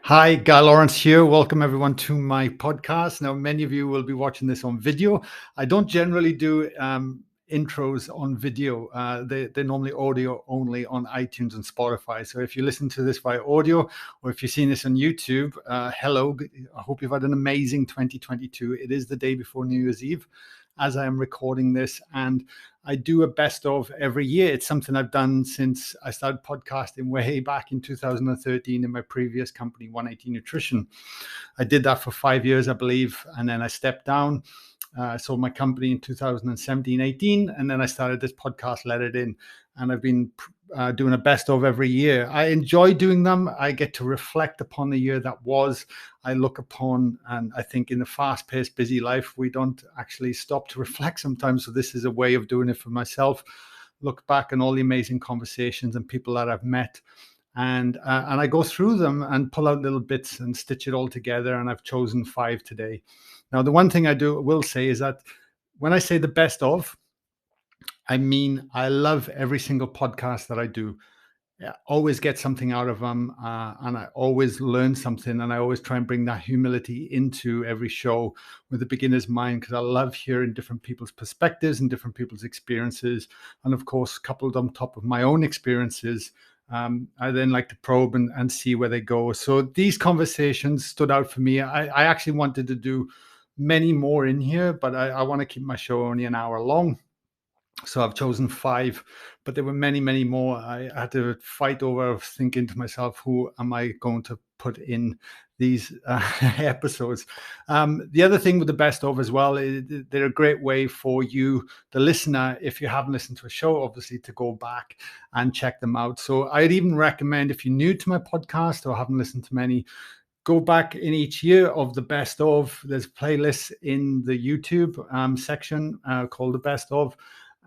Hi, Guy Lawrence here. Welcome everyone to my podcast. Now, many of you will be watching this on video. I don't generally do intros on video. They're normally audio only on iTunes and Spotify. So if you listen to this via audio or if you've seen this on YouTube, hello. I hope you've had an amazing 2022. It is the day before New Year's Eve as I am recording this, and I do a best of every year. It's something I've done since I started podcasting way back in 2013 in my previous company, 180 Nutrition. I did that for 5 years, I believe, and then I stepped down. I sold my company in 2017-18, and then I started this podcast, Let It In, and I've been doing a best of every year. I enjoy doing them. I get to reflect upon the year that was. I look upon, and I think in the fast-paced, busy life, we don't actually stop to reflect sometimes. So this is a way of doing it for myself. Look back on all the amazing conversations and people that I've met, and I go through them and pull out little bits and stitch it all together. And I've chosen 5 today. Now, the one thing I will say is that when I say the best of, I mean I love every single podcast that I do. I always get something out of them, and I always learn something, and I always try and bring that humility into every show with a beginner's mind, because I love hearing different people's perspectives and different people's experiences, and of course, coupled on top of my own experiences, I then like to probe and see where they go. So these conversations stood out for me. I actually wanted to do many more in here, but I want to keep my show only an hour long. So I've chosen 5, but there were many, many more. I had to fight over thinking to myself, who am I going to put in these episodes? The other thing with the best of as well, they're a great way for you, the listener, if you haven't listened to a show, obviously, to go back and check them out. So I'd even recommend, if you're new to my podcast or haven't listened to many, go back in each year of the best of. There's playlists in the YouTube section called the best of.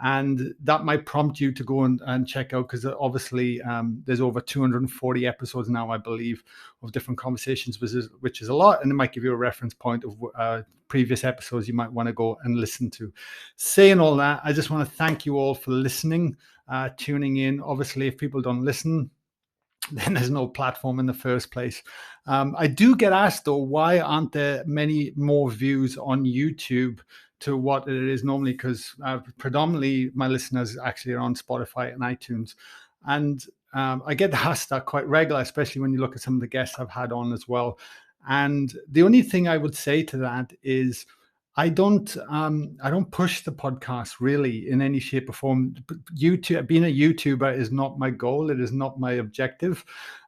And that might prompt you to go and check out, because obviously there's over 240 episodes now, I believe, of different conversations, which is a lot. And it might give you a reference point of previous episodes you might want to go and listen to. Saying all that, I just want to thank you all for listening, tuning in. Obviously, if people don't listen, then there's no platform in the first place. I do get asked, though, why aren't there many more views on YouTube to what it is normally? Because predominantly my listeners actually are on Spotify and iTunes. And I get asked that quite regularly, especially when you look at some of the guests I've had on as well. And the only thing I would say to that is I don't push the podcast really in any shape or form. YouTube, being a YouTuber is not my goal. It is not my objective.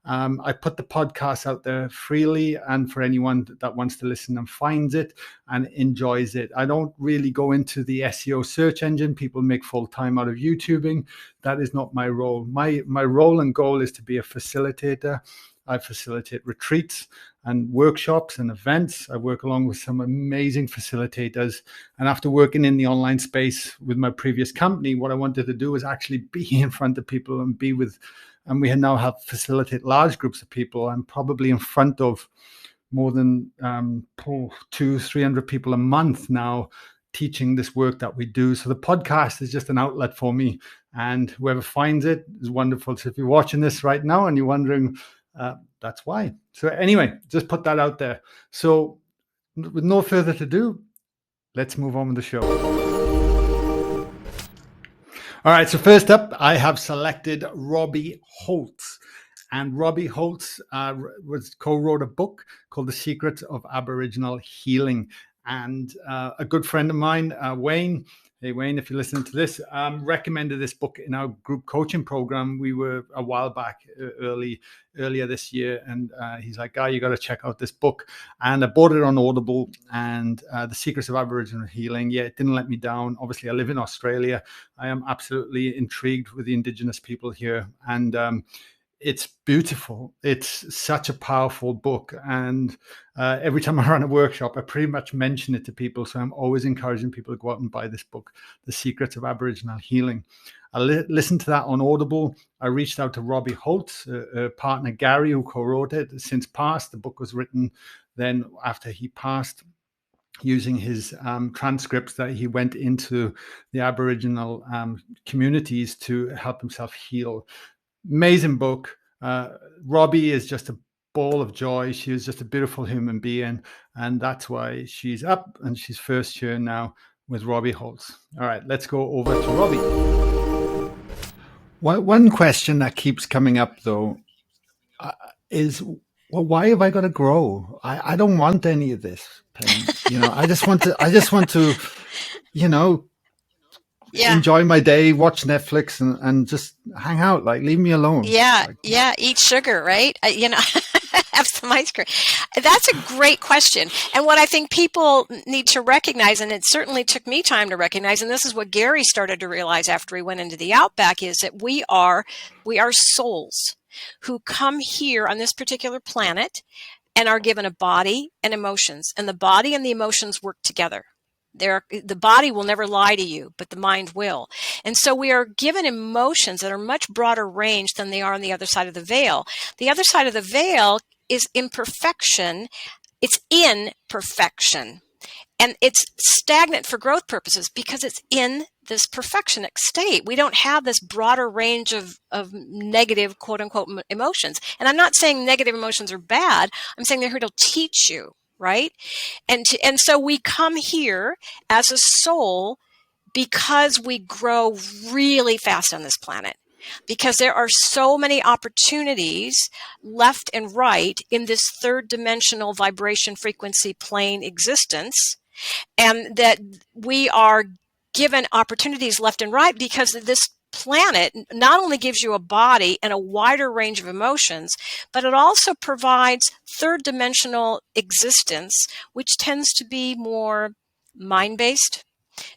I put the podcast out there freely, and for anyone that wants to listen and finds it and enjoys it. I don't really go into the SEO search engine. People make full time out of YouTubing. That is not my role. My role and goal is to be a facilitator. I facilitate retreats and workshops and events. I work along with some amazing facilitators. And after working in the online space with my previous company, what I wanted to do was actually be in front of people and be with, and we now have facilitate large groups of people. I'm probably in front of more than 200-300 people a month now, teaching this work that we do. So the podcast is just an outlet for me, and whoever finds it is wonderful. So if you're watching this right now and you're wondering, that's why. So anyway, just put that out there. So with no further ado, let's move on with the show. All right, so first up, I have selected Robbie Holtz. And Robbie Holtz co-wrote a book called The Secrets of Aboriginal Healing. And a good friend of mine, Wayne, hey Wayne, if you're listening to this, recommended this book in our group coaching program. We were a while back, earlier this year, and he's like, "Guy, you got to check out this book." And I bought it on Audible, and The Secrets of Aboriginal Healing. Yeah, it didn't let me down. Obviously, I live in Australia. I am absolutely intrigued with the Indigenous people here, and it's beautiful. It's such a powerful book. And every time I run a workshop, I pretty much mention it to people. So I'm always encouraging people to go out and buy this book, The Secrets of Aboriginal Healing. I listened to that on Audible. I reached out to Robbie Holtz, a partner Gary, who co-wrote it, since passed. The book was written then after he passed, using his transcripts that he went into the Aboriginal communities to help himself heal. Amazing book. Robbie is just a ball of joy. She was just a beautiful human being, and that's why she's up and she's first here now with Robbie Holtz. All right, let's go over to Robbie. One question that keeps coming up though is, well, why have I got to grow? I don't want any of this pain. I just want to, enjoy my day, watch Netflix and just hang out, like leave me alone. Yeah. Eat sugar, right? Have some ice cream. That's a great question. And what I think people need to recognize, and it certainly took me time to recognize, and this is what Gary started to realize after he went into the outback, is that we are souls who come here on this particular planet and are given a body and emotions, and the body and the emotions work together. The body will never lie to you, but the mind will. And so we are given emotions that are much broader range than they are on the other side of the veil. The other side of the veil is imperfection. It's in perfection. And it's stagnant for growth purposes because it's in this perfectionist state. We don't have this broader range of negative, quote unquote, emotions. And I'm not saying negative emotions are bad. I'm saying they're here to teach you. Right? And so we come here as a soul because we grow really fast on this planet, because there are so many opportunities left and right in this third dimensional vibration frequency plane existence, and that we are given opportunities left and right because this planet not only gives you a body and a wider range of emotions, but it also provides third dimensional existence, which tends to be more mind-based,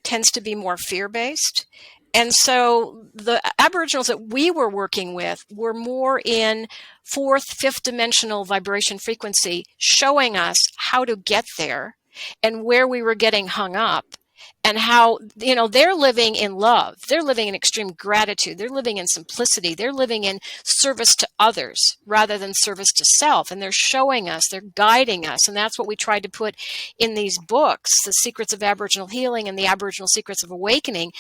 tends to be more fear-based. And so the Aboriginals that we were working with were more in fourth, fifth dimensional vibration frequency, showing us how to get there and where we were getting hung up. And how, they're living in love. They're living in extreme gratitude. They're living in simplicity. They're living in service to others rather than service to self. And they're showing us, they're guiding us. And that's what we tried to put in these books, The Secrets of Aboriginal Healing and The Aboriginal Secrets of Awakening.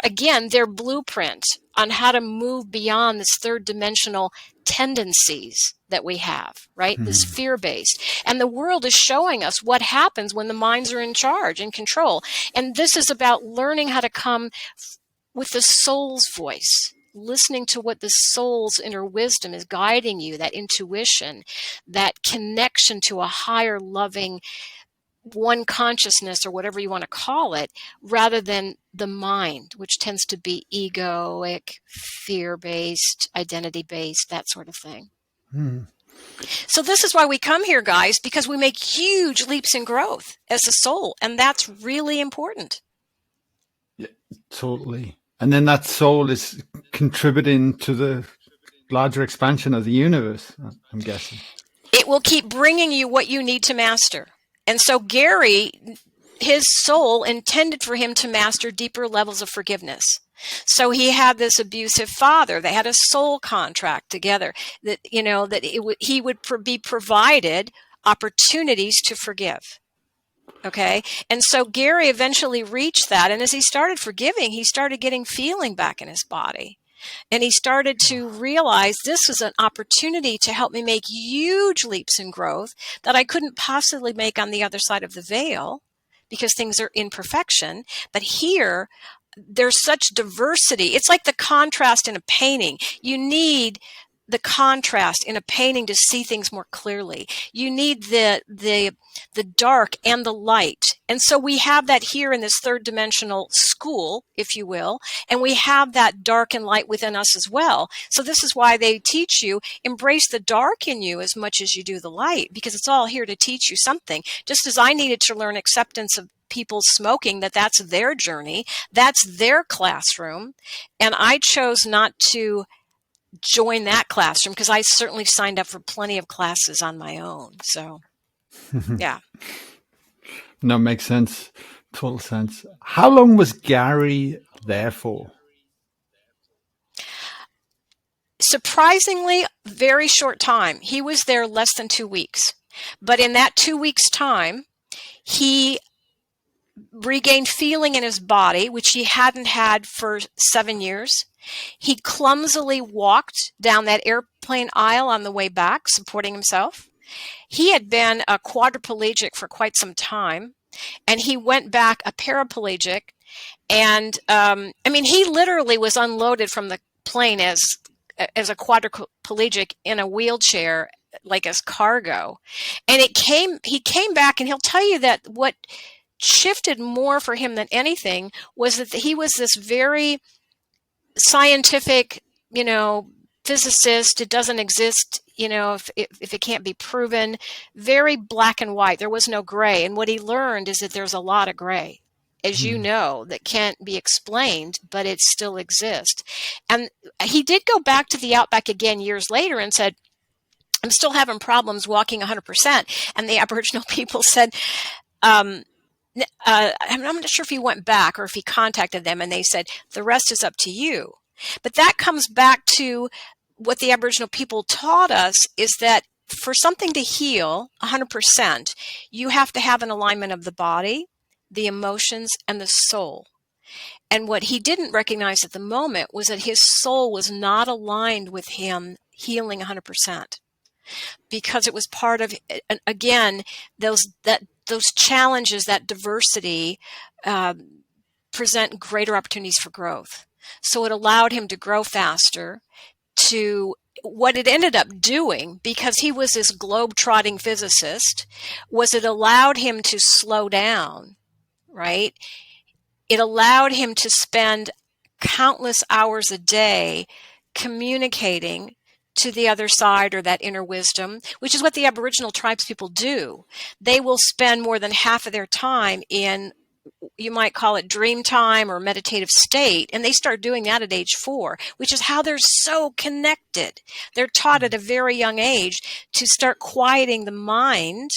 Again, their blueprint on how to move beyond this third dimensional tendencies that we have, right? This fear-based. And the world is showing us what happens when the minds are in charge and control. And this is about learning how to come with the soul's voice, listening to what the soul's inner wisdom is guiding you, that intuition, that connection to a higher loving one consciousness, or whatever you want to call it, rather than the mind, which tends to be egoic, fear-based, identity-based, that sort of thing. So this is why we come here, guys, because we make huge leaps in growth as a soul, and that's really important. Yeah, totally. And then that soul is contributing to the larger expansion of the universe, I'm guessing. It will keep bringing you what you need to master. And so Gary, his soul intended for him to master deeper levels of forgiveness. So he had this abusive father. They had a soul contract together that, he would be provided opportunities to forgive. Okay. And so Gary eventually reached that. And as he started forgiving, he started getting feeling back in his body. And he started to realize this was an opportunity to help me make huge leaps in growth that I couldn't possibly make on the other side of the veil because things are in perfection. But here, there's such diversity. It's like the contrast in a painting. You need the contrast in a painting to see things more clearly. You need the dark and the light. And so we have that here in this third dimensional school, if you will, and we have that dark and light within us as well. So this is why they teach you, embrace the dark in you as much as you do the light, because it's all here to teach you something. Just as I needed to learn acceptance of people smoking, that's their journey, that's their classroom, and I chose not to join that classroom because I certainly signed up for plenty of classes on my own. So, yeah. No, makes sense. Total sense. How long was Gary there for? Surprisingly, very short time. He was there less than 2 weeks. But in that 2 weeks' time, he regained feeling in his body, which he hadn't had for 7 years. He clumsily walked down that airplane aisle on the way back, supporting himself. He had been a quadriplegic for quite some time, and he went back a paraplegic. And he literally was unloaded from the plane as a quadriplegic in a wheelchair, like as cargo. And he came back, and he'll tell you that what shifted more for him than anything was that he was this very scientific, physicist. It doesn't exist, if it can't be proven. Very black and white. There was no gray. And what he learned is that there's a lot of gray, as you know, that can't be explained, but it still exists. And he did go back to the Outback again years later and said, I'm still having problems walking 100%. And the Aboriginal people said, I'm not sure if he went back or if he contacted them, and they said, the rest is up to you. But that comes back to what the Aboriginal people taught us, is that for something to heal 100%, you have to have an alignment of the body, the emotions, and the soul. And what he didn't recognize at the moment was that his soul was not aligned with him healing 100%, because it was part of, again, those challenges, that diversity, present greater opportunities for growth. So it allowed him to grow faster. To what it ended up doing, because he was this globe-trotting physicist, was it allowed him to slow down, right? It allowed him to spend countless hours a day communicating to the other side, or that inner wisdom, which is what the Aboriginal tribes people do. They will spend more than half of their time in, you might call it dream time or meditative state, and they start doing that at age 4, which is how they're so connected. They're taught at a very young age to start quieting the mind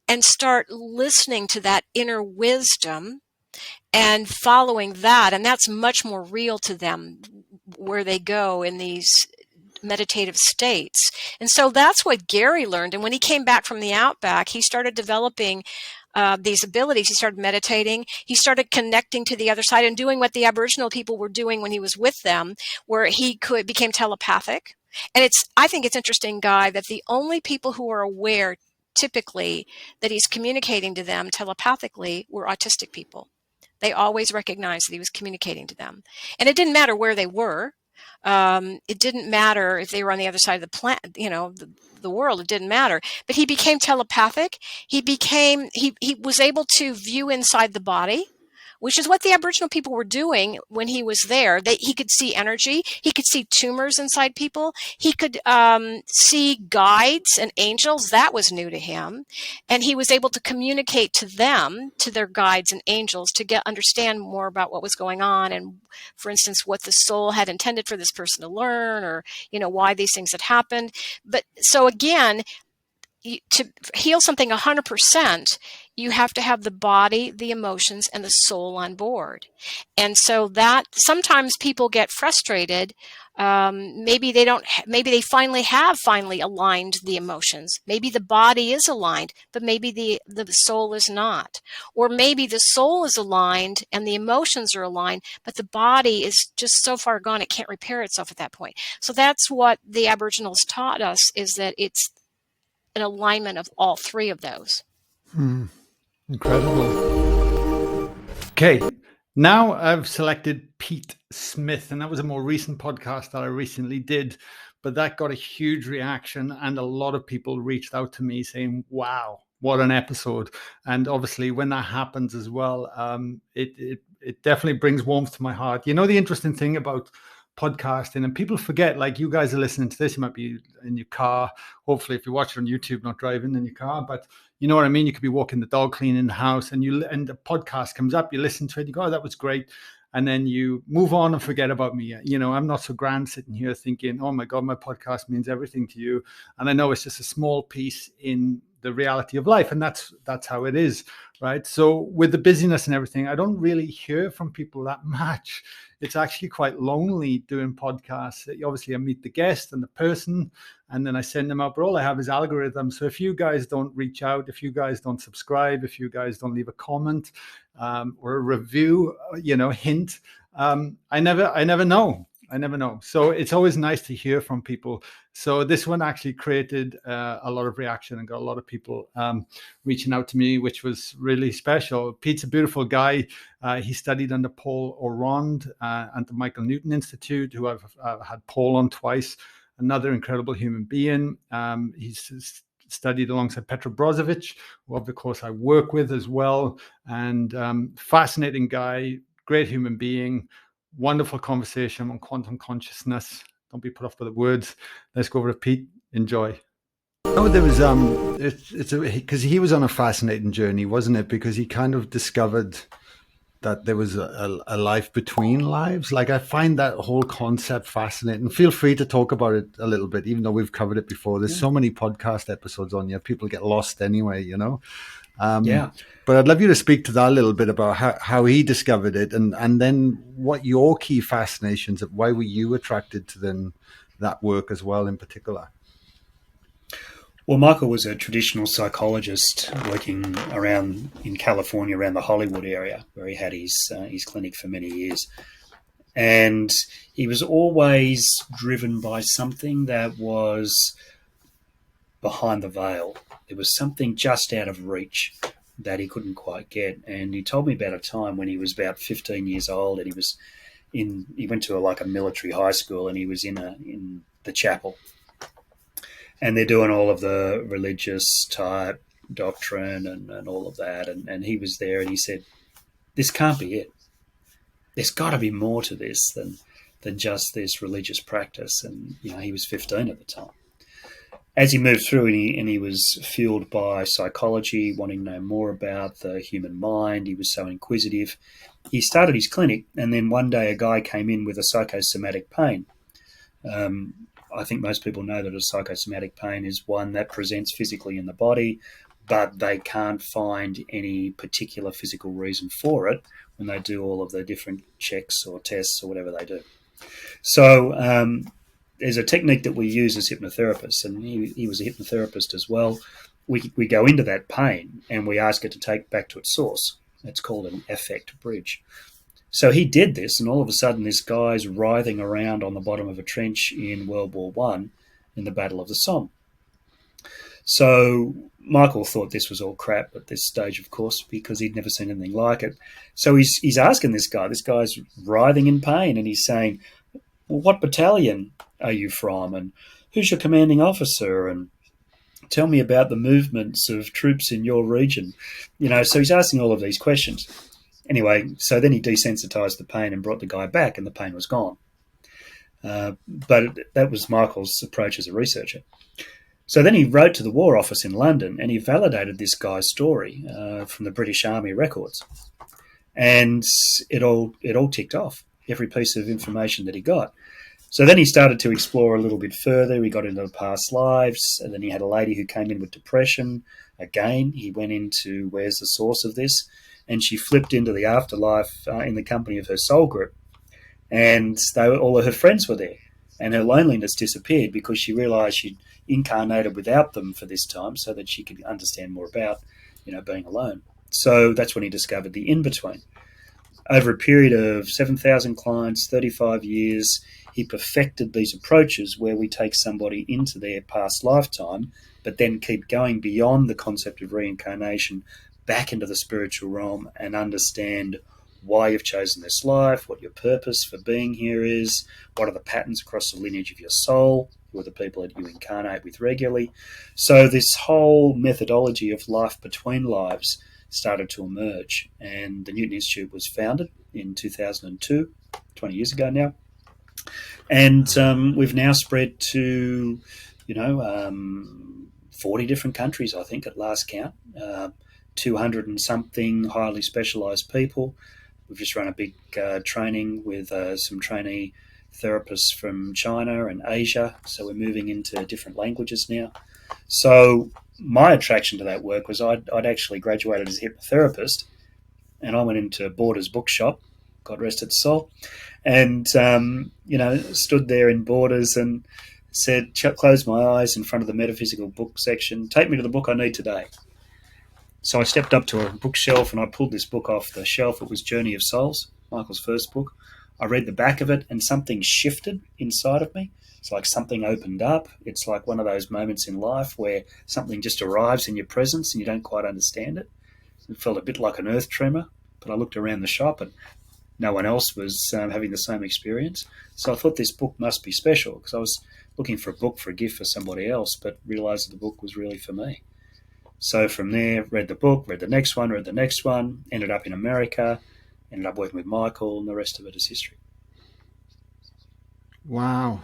and start listening to that inner wisdom and following that, and that's much more real to them where they go in these meditative states. And so that's what Gary learned. And when he came back from the Outback, he started developing these abilities. He started meditating. He started connecting to the other side and doing what the Aboriginal people were doing when he was with them, where he became telepathic. And I think it's interesting, Guy, that the only people who are aware typically that he's communicating to them telepathically were autistic people. They always recognized that he was communicating to them. And it didn't matter where they were. It didn't matter if they were on the other side of the planet, the world. It didn't matter. But he became telepathic. He was able to view inside the body, which is what the Aboriginal people were doing when he was there. He could see energy. He could see tumors inside people. He could see guides and angels. That was new to him. And he was able to communicate to them, to their guides and angels, to understand more about what was going on. And, for instance, what the soul had intended for this person to learn, or, why these things had happened. But so again, to heal something 100%, you have to have the body, the emotions, and the soul on board. And so that sometimes people get frustrated. Maybe they finally have aligned the emotions. Maybe the body is aligned, but maybe the soul is not. Or maybe the soul is aligned and the emotions are aligned, but the body is just so far gone it can't repair itself at that point. So that's what the Aboriginals taught us, is that it's an alignment of all three of those. Incredible. Okay, now I've selected Pete Smith, and that was a more recent podcast that I recently did, but that got a huge reaction, and a lot of people reached out to me saying, wow, what an episode. And obviously when that happens as well, it definitely brings warmth to my heart. The interesting thing about podcasting, and people forget, like, you guys are listening to this, you might be in your car, hopefully if you watch it on YouTube, not driving in your car, but you know what I mean, you could be walking the dog, cleaning the house, and the podcast comes up, you listen to it, you go, oh, that was great, and then you move on and forget about me. I'm not so grand sitting here thinking, oh my God, my podcast means everything to you, and I know it's just a small piece in the reality of life, and that's how it is. right? So with the busyness and everything, I don't really hear from people that much. It's actually quite lonely doing podcasts. Obviously, I meet the guest and the person, and then I send them out. But all I have is algorithms. So if you guys don't reach out, if you guys don't subscribe, if you guys don't leave a comment or a review, hint, I never know. I never know. So it's always nice to hear from people. So this one actually created a lot of reaction and got a lot of people reaching out to me, which was really special. Pete's a beautiful guy. He studied under Paul Orond at the Michael Newton Institute, who I've had Paul on twice. Another incredible human being. He's studied alongside Petra Brozovic, who of course I work with as well. And fascinating guy, great human being. Wonderful conversation on quantum consciousness. Don't be put off by the words. Let's go over to Pete. Enjoy. Oh, there was because he was on a fascinating journey, wasn't it? Because he kind of discovered that there was a life between lives. Like, I find that whole concept fascinating. Feel free to talk about it a little bit, even though we've covered it before. There's so many podcast episodes on here. People get lost anyway, But I'd love you to speak to that a little bit about how he discovered it, and then what your key fascinations of why were you attracted to then that work as well in particular. Well, Michael was a traditional psychologist working around in California, around the Hollywood area, where he had his clinic for many years. And he was always driven by something that was behind the veil. There was something just out of reach that he couldn't quite get. And he told me about a time when he was about 15 years old, and he went to a military high school, and he was in the chapel. And they're doing all of the religious type doctrine and all of that. And he was there, and he said, this can't be it. There's got to be more to this than just this religious practice. And, he was 15 at the time. As he moved through, and he was fueled by psychology, wanting to know more about the human mind, he was so inquisitive. He started his clinic, and then one day a guy came in with a psychosomatic pain. I think most people know that a psychosomatic pain is one that presents physically in the body, but they can't find any particular physical reason for it when they do all of the different checks or tests or whatever they do. So there's a technique that we use as hypnotherapists, and he was a hypnotherapist as well. We go into that pain and we ask it to take back to its source. It's called an affect bridge. So he did this, and all of a sudden this guy's writhing around on the bottom of a trench in World War I in the Battle of the Somme. So Michael thought this was all crap at this stage, of course, because he'd never seen anything like it. So he's asking this guy's writhing in pain, and he's saying, well, what battalion are you from? And who's your commanding officer? And tell me about the movements of troops in your region. So he's asking all of these questions. Anyway, so then he desensitized the pain and brought the guy back, and the pain was gone. But that was Michael's approach as a researcher. So then he wrote to the War Office in London, and he validated this guy's story from the British Army records. And it all ticked off, every piece of information that he got. So then he started to explore a little bit further. He got into the past lives, and then he had a lady who came in with depression. Again, he went into where's the source of this, and she flipped into the afterlife in the company of her soul group. And all of her friends were there, and her loneliness disappeared because she realised she'd incarnated without them for this time so that she could understand more about, being alone. So that's when he discovered the in-between. Over a period of 7,000 clients, 35 years, he perfected these approaches where we take somebody into their past lifetime, but then keep going beyond the concept of reincarnation back into the spiritual realm and understand why you've chosen this life, what your purpose for being here is, what are the patterns across the lineage of your soul, who are the people that you incarnate with regularly. So this whole methodology of life between lives started to emerge, and the Newton Institute was founded in 2002, 20 years ago now. And we've now spread to, 40 different countries, I think, at last count. 200 and something highly specialised people. We've just run a big training with some trainee therapists from China and Asia. So we're moving into different languages now. So my attraction to that work was I'd actually graduated as a hypnotherapist, and I went into Borders bookshop, God rest its soul, and stood there in Borders and said, closed my eyes in front of the metaphysical book section, take me to the book I need today. So I stepped up to a bookshelf and I pulled this book off the shelf. It was Journey of Souls, Michael's first book. I read the back of it and something shifted inside of me. It's like something opened up. It's like one of those moments in life where something just arrives in your presence and you don't quite understand it. It felt a bit like an earth tremor, but I looked around the shop and no one else was having the same experience. So I thought this book must be special because I was looking for a book for a gift for somebody else, but realised that the book was really for me. So from there, read the book, read the next one, ended up in America, ended up working with Michael, and the rest of it is history. Wow.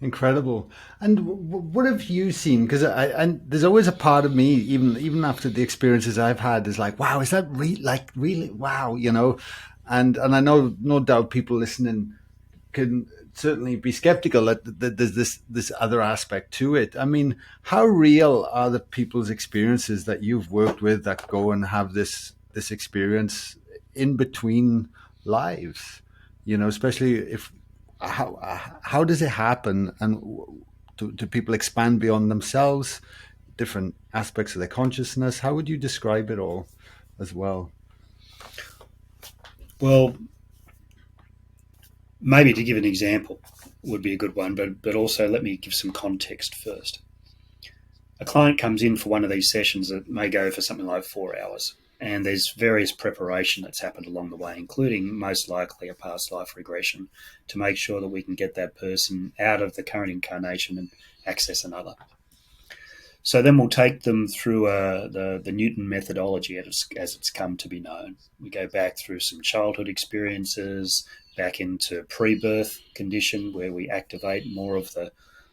Incredible. And what have you seen? Because and there's always a part of me, even after the experiences I've had, is like, wow, is that really wow, And I know no doubt people listening can certainly be skeptical that there's this other aspect to it. I mean, how real are the people's experiences that you've worked with that go and have this experience in between lives? Especially if how does it happen, and do people expand beyond themselves, different aspects of their consciousness? How would you describe it all as well? Well, maybe to give an example would be a good one, but also let me give some context first. A client comes in for one of these sessions that may go for something like 4 hours, and there's various preparation that's happened along the way, including most likely a past life regression to make sure that we can get that person out of the current incarnation and access another. So then we'll take them through the Newton methodology as it's come to be known. We go back through some childhood experiences, back into pre-birth condition where we activate more of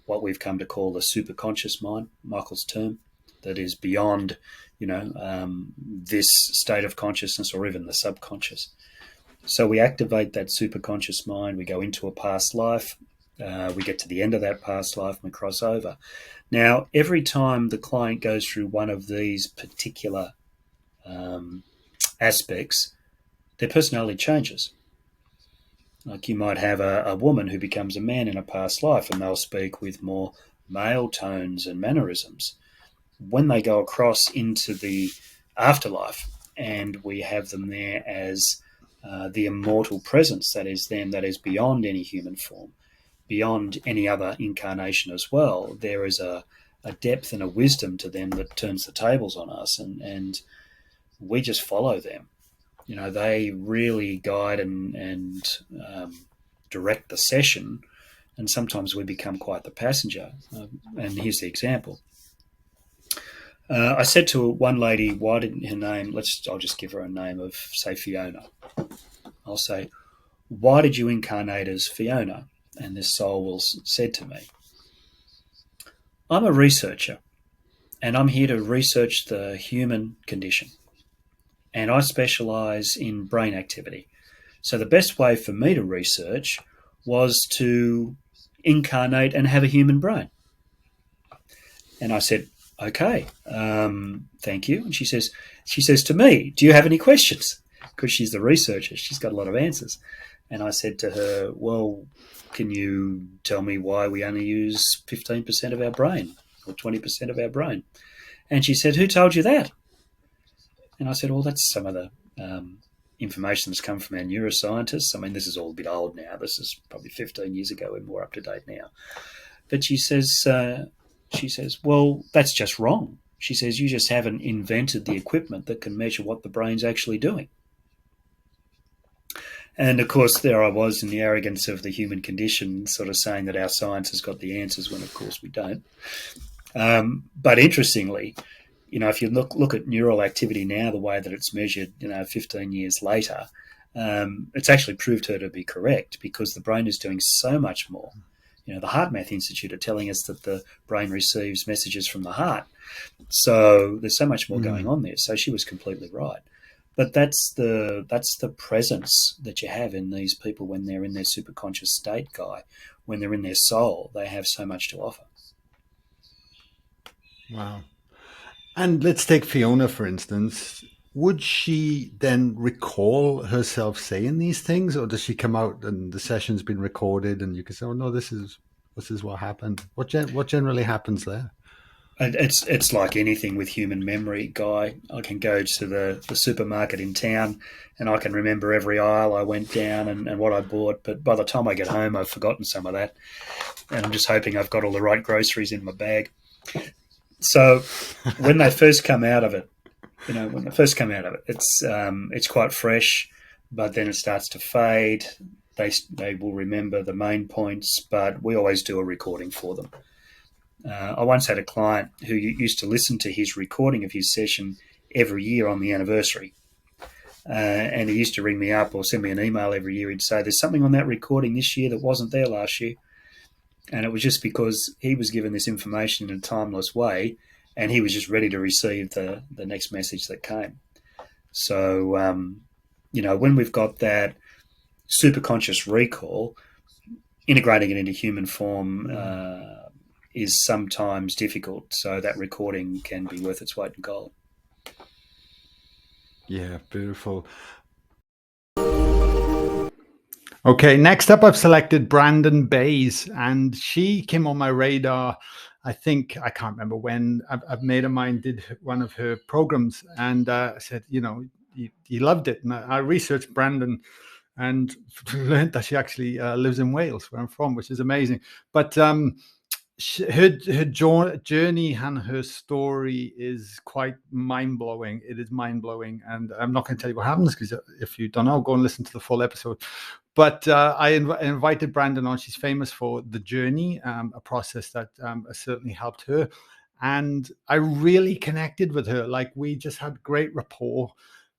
what we've come to call the superconscious mind, Michael's term, that is beyond, this state of consciousness or even the subconscious. So we activate that superconscious mind. We go into a past life. We get to the end of that past life and we cross over. Now, every time the client goes through one of these particular aspects, their personality changes. Like you might have a woman who becomes a man in a past life and they'll speak with more male tones and mannerisms. When they go across into the afterlife and we have them there as the immortal presence that is them, that is beyond any human form, beyond any other incarnation as well, there is a depth and a wisdom to them that turns the tables on us, and we just follow them. They really guide and direct the session, and sometimes we become quite the passenger. And here's the example. I said to one lady, why didn't her name, I'll just give her a name of, say, Fiona. I'll say, why did you incarnate as Fiona? And this soul said to me, I'm a researcher, and I'm here to research the human condition. And I specialize in brain activity. So the best way for me to research was to incarnate and have a human brain. And I said, okay, thank you. And she says to me, do you have any questions? Because she's the researcher. She's got a lot of answers. And I said to her, well, can you tell me why we only use 15% of our brain or 20% of our brain? And she said, who told you that? And I said, well, that's some of the information that's come from our neuroscientists. I mean, this is all a bit old now. This is probably 15 years ago. We're more up to date now. But she says, well, that's just wrong. She says, you just haven't invented the equipment that can measure what the brain's actually doing. And, of course, there I was in the arrogance of the human condition, sort of saying that our science has got the answers when, of course, we don't. But interestingly, if you look at neural activity now, the way that it's measured, 15 years later, it's actually proved her to be correct because the brain is doing so much more. The Heart Math Institute are telling us that the brain receives messages from the heart. So there's so much more going on there. So she was completely right. But that's the presence that you have in these people when they're in their superconscious state, Guy. When they're in their soul, they have so much to offer. Wow. And let's take Fiona, for instance. Would she then recall herself saying these things, or does she come out and the session's been recorded and you can say, "Oh no, this is what happened"? What generally happens there? It's like anything with human memory, Guy. I can go to the supermarket in town and I can remember every aisle I went down and what I bought, but by the time I get home, I've forgotten some of that, and I'm just hoping I've got all the right groceries in my bag. So when they first come out of it, it's quite fresh, but then it starts to fade. They will remember the main points, but we always do a recording for them. I once had a client who used to listen to his recording of his session every year on the anniversary. And he used to ring me up or send me an email every year. He'd say, "There's something on that recording this year that wasn't there last year." And it was just because he was given this information in a timeless way, and he was just ready to receive the next message that came. So, when we've got that superconscious recall, integrating it into human form is sometimes difficult. So that recording can be worth its weight in gold. Yeah, beautiful. Okay, next up I've selected Brandon Bays, and she came on my radar. I can't remember when. I've made of mine did one of her programs, and I said, he loved it. And I researched Brandon and learned that she actually lives in Wales, where I'm from, which is amazing. But her journey and her story is quite mind-blowing. It is mind-blowing, and I'm not going to tell you what happens, because if you don't know, go and listen to the full episode. But I invited Brandon on. She's famous for the journey, a process that has certainly helped her, and I really connected with her. Like, we just had great rapport.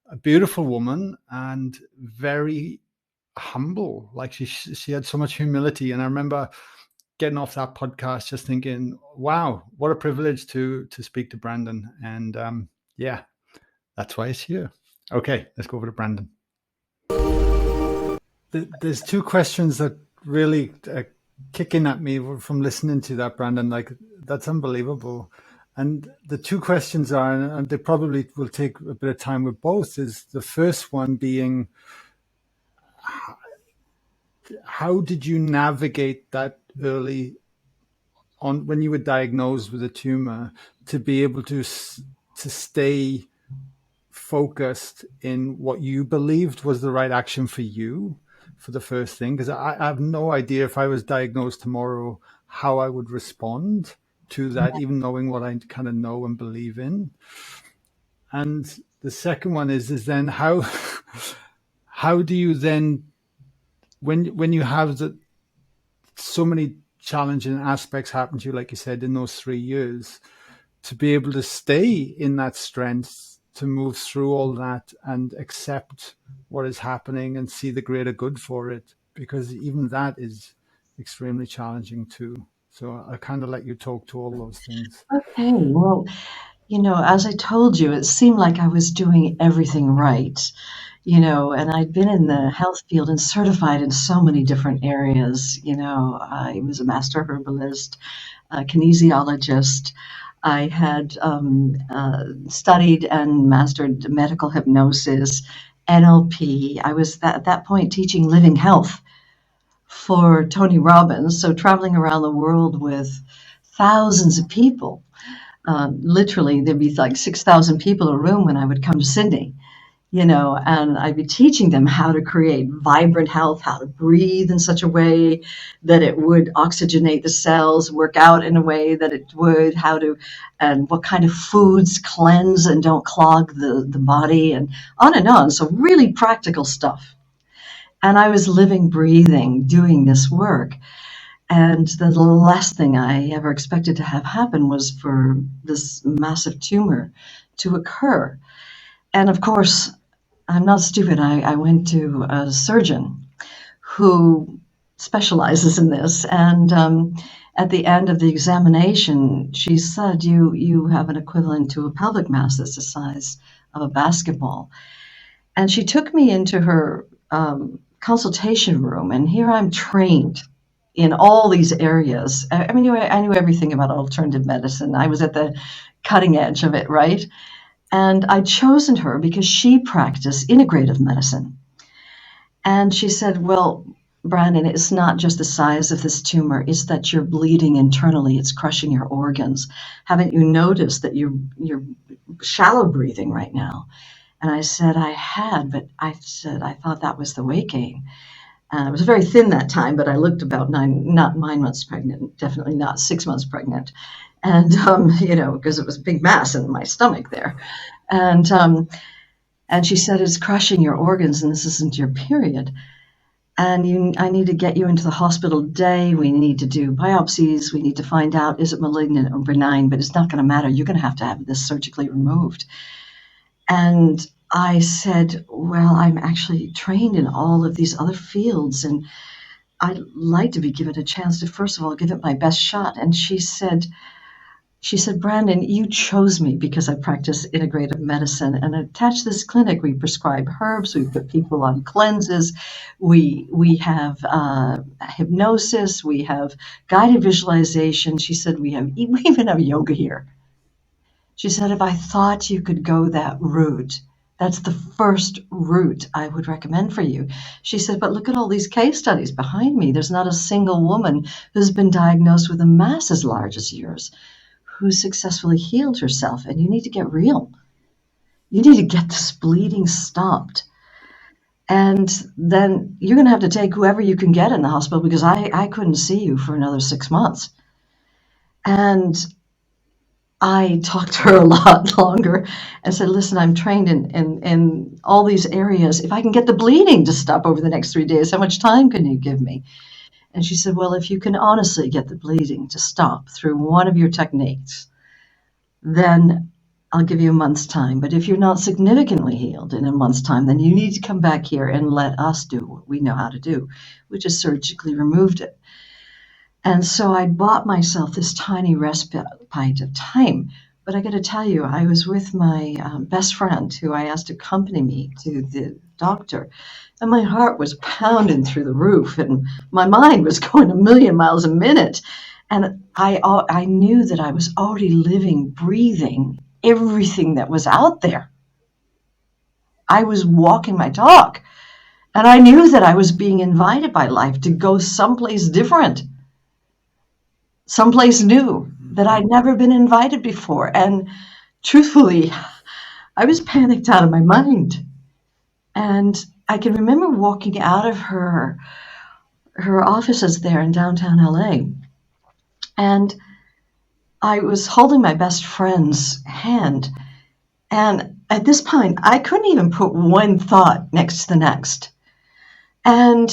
A beautiful woman and very humble. Like, she had so much humility, and I remember getting off that podcast just thinking, wow, what a privilege to speak to Brandon. And that's why it's here. Okay, let's go over to Brandon. There's two questions that really kicking at me from listening to that, Brandon. Like, that's unbelievable. And the two questions are, and they probably will take a bit of time with both, is the first one being, how did you navigate that early on when you were diagnosed with a tumor to be able to stay focused in what you believed was the right action for you, for the first thing? Because I have no idea, if I was diagnosed tomorrow, how I would respond to that, even knowing what I kind of know and believe in. And the second one is then how do you then, when you have so many challenging aspects happen to you, like you said, in those 3 years, to be able to stay in that strength, to move through all that and accept what is happening and see the greater good for it, because even that is extremely challenging too. So I kind of let you talk to all those things. Okay, well, as I told you, it seemed like I was doing everything right, and I'd been in the health field and certified in so many different areas. I was a master herbalist, a kinesiologist. I had studied and mastered medical hypnosis, NLP. I was at that point teaching living health for Tony Robbins, so traveling around the world with thousands of people. Literally, there'd be like 6,000 people in a room when I would come to Sydney, and I'd be teaching them how to create vibrant health, how to breathe in such a way that it would oxygenate the cells, work out in a way that it would, and what kind of foods cleanse and don't clog the body, and on and on. So really practical stuff. And I was living, breathing, doing this work. And the last thing I ever expected to have happen was for this massive tumor to occur. And of course, I'm not stupid. I went to a surgeon who specializes in this. And at the end of the examination, she said, you have an equivalent to a pelvic mass that's the size of a basketball. And she took me into her consultation room, and here I'm trained in all these areas. I mean, I knew everything about alternative medicine. I was at the cutting edge of it, right? And I'd chosen her because she practiced integrative medicine. And she said, well, Brandon, it's not just the size of this tumor, it's that you're bleeding internally, it's crushing your organs. Haven't you noticed that you're shallow breathing right now? And I said, I had, but I said, I thought that was the weight gain. I was very thin that time, but I looked about not 9 months pregnant, definitely not 6 months pregnant. And, because it was a big mass in my stomach there. And she said, it's crushing your organs and this isn't your period. And I need to get you into the hospital today. We need to do biopsies. We need to find out, is it malignant or benign? But it's not going to matter. You're going to have this surgically removed. And I said, well, I'm actually trained in all of these other fields, and I'd like to be given a chance to, first of all, give it my best shot. And she said, Brandon, you chose me because I practice integrative medicine, and attached to this clinic, we prescribe herbs, we put people on cleanses, we have hypnosis, we have guided visualization. She said, we even have yoga here. She said, if I thought you could go that route, that's the first route I would recommend for you. She said, but look at all these case studies behind me. There's not a single woman who's been diagnosed with a mass as large as yours who successfully healed herself, and you need to get real. You need to get this bleeding stopped. And then you're going to have to take whoever you can get in the hospital because I couldn't see you for another 6 months. And I talked to her a lot longer and said, listen, I'm trained in all these areas. If I can get the bleeding to stop over the next 3 days, how much time can you give me? And she said, well, if you can honestly get the bleeding to stop through one of your techniques, then I'll give you a month's time. But if you're not significantly healed in a month's time, then you need to come back here and let us do what we know how to do, which is surgically removed it. And so I bought myself this tiny respite of time. But I got to tell you, I was with my best friend who I asked to accompany me to the doctor. And my heart was pounding through the roof and my mind was going a million miles a minute. And I knew that I was already living, breathing everything that was out there. I was walking my talk. And I knew that I was being invited by life to go someplace different, someplace new that I'd never been invited before. And truthfully, I was panicked out of my mind. And I can remember walking out of her offices there in downtown LA. And I was holding my best friend's hand. And at this point, I couldn't even put one thought next to the next. And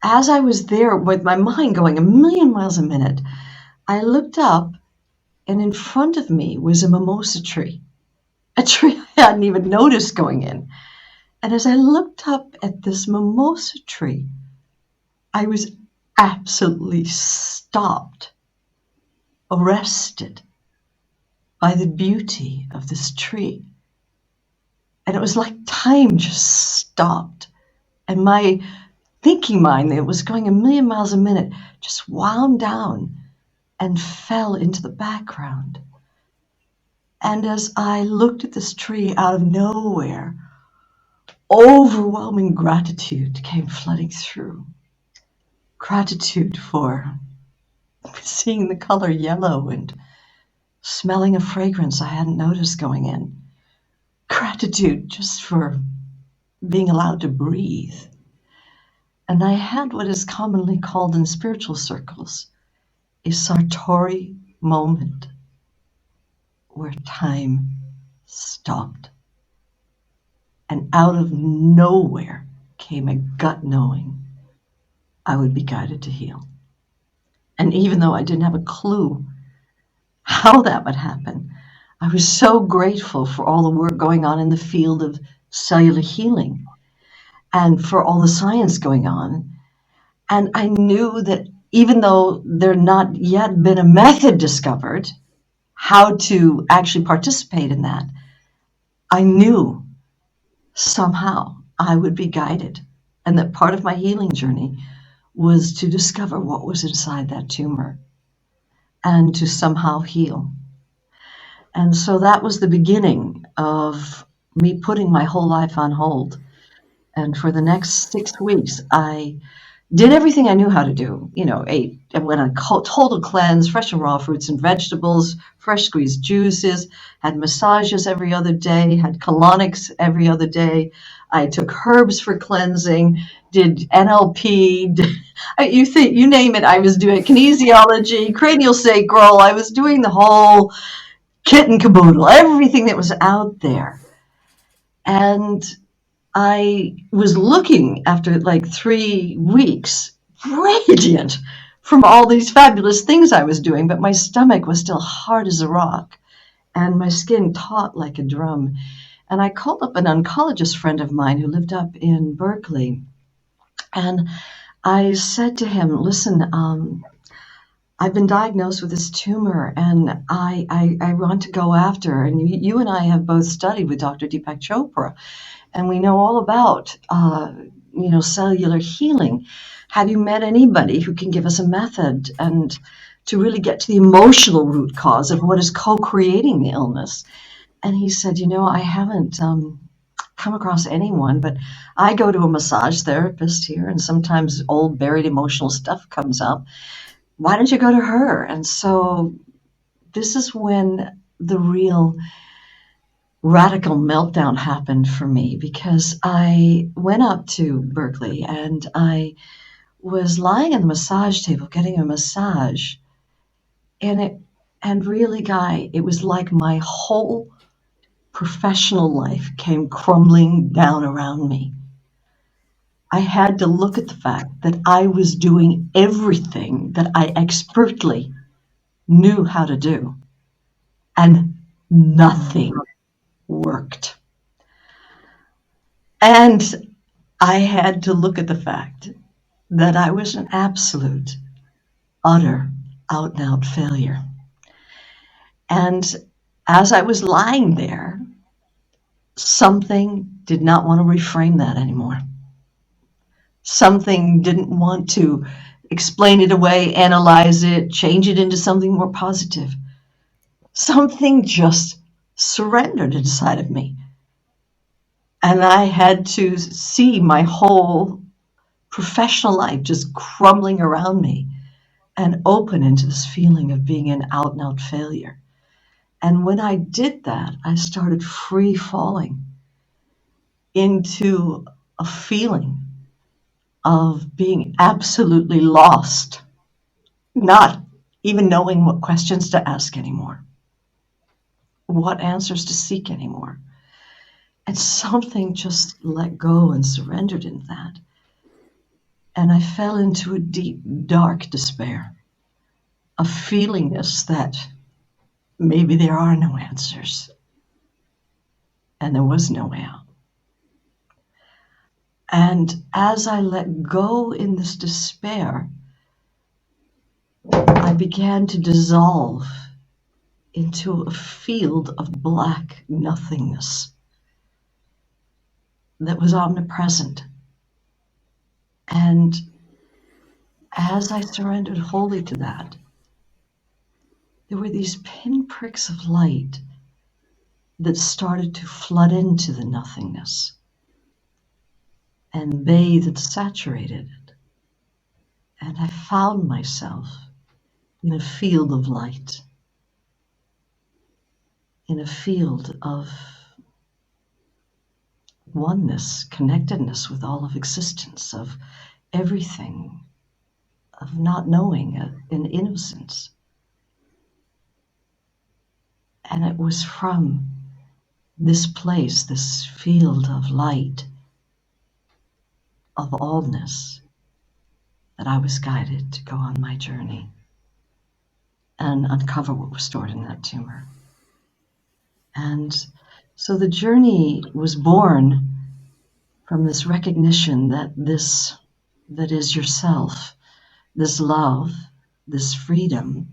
as I was there with my mind going a million miles a minute, I looked up and in front of me was a mimosa tree, a tree I hadn't even noticed going in. And as I looked up at this mimosa tree, I was absolutely stopped, arrested by the beauty of this tree. And it was like time just stopped. And my thinking mind that was going a million miles a minute just wound down and fell into the background. And as I looked at this tree out of nowhere, overwhelming gratitude came flooding through. Gratitude for seeing the color yellow and smelling a fragrance I hadn't noticed going in. Gratitude just for being allowed to breathe. And I had what is commonly called in spiritual circles a Sartori moment where time stopped. And out of nowhere came a gut knowing I would be guided to heal. And even though I didn't have a clue how that would happen, I was so grateful for all the work going on in the field of cellular healing and for all the science going on. And I knew that even though there not yet been a method discovered how to actually participate in that, I knew somehow I would be guided and that part of my healing journey was to discover what was inside that tumor and to somehow heal. And so that was the beginning of me putting my whole life on hold. And for the next 6 weeks, I did everything I knew how to do. Ate and went on total cleanse, fresh and raw fruits and vegetables, fresh squeezed juices, had massages every other day, had colonics every other day. I took herbs for cleansing, did NLP, you name it, I was doing kinesiology, cranial sacral. I was doing the whole kit and caboodle, everything that was out there. And I was looking after like 3 weeks, radiant from all these fabulous things I was doing, but my stomach was still hard as a rock and my skin taut like a drum. And I called up an oncologist friend of mine who lived up in Berkeley. And I said to him, listen, I've been diagnosed with this tumor and I want to go after, and you and I have both studied with Dr. Deepak Chopra, and we know all about, cellular healing. Have you met anybody who can give us a method and to really get to the emotional root cause of what is co-creating the illness? And he said, I haven't come across anyone, but I go to a massage therapist here, and sometimes old buried emotional stuff comes up. Why don't you go to her? And so this is when the real radical meltdown happened for me, because I went up to Berkeley and I was lying on the massage table getting a massage, and really, Guy, it was like my whole professional life came crumbling down around me. I had to look at the fact that I was doing everything that I expertly knew how to do, and nothing worked. And I had to look at the fact that I was an absolute, utter, out-and-out failure. And as I was lying there, something did not want to reframe that anymore. Something didn't want to explain it away, analyze it, change it into something more positive. Something just surrendered inside of me. And I had to see my whole professional life just crumbling around me and open into this feeling of being an out-and-out failure. And when I did that, I started free falling into a feeling of being absolutely lost, not even knowing what questions to ask anymore, what answers to seek anymore. And something just let go and surrendered in that. And I fell into a deep, dark despair, a feelingness that maybe there are no answers, and there was no way out. And as I let go in this despair, I began to dissolve into a field of black nothingness that was omnipresent. And as I surrendered wholly to that, there were these pinpricks of light that started to flood into the nothingness and bathe and saturated it. And I found myself in a field of light, in a field of oneness, connectedness with all of existence, of everything, of not knowing, in innocence. And it was from this place, this field of light, of allness, that I was guided to go on my journey and uncover what was stored in that tumor. And so the journey was born from this recognition that this that is yourself, this love, this freedom,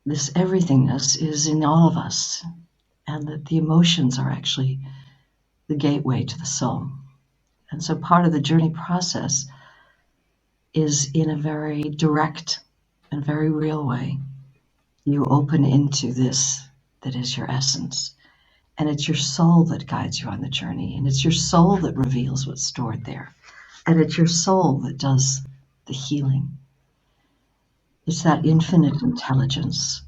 this everythingness is in all of us, and that the emotions are actually the gateway to the soul. And so part of the journey process is in a very direct and very real way. You open into this that is your essence. And it's your soul that guides you on the journey. And it's your soul that reveals what's stored there. And it's your soul that does the healing. It's that infinite intelligence,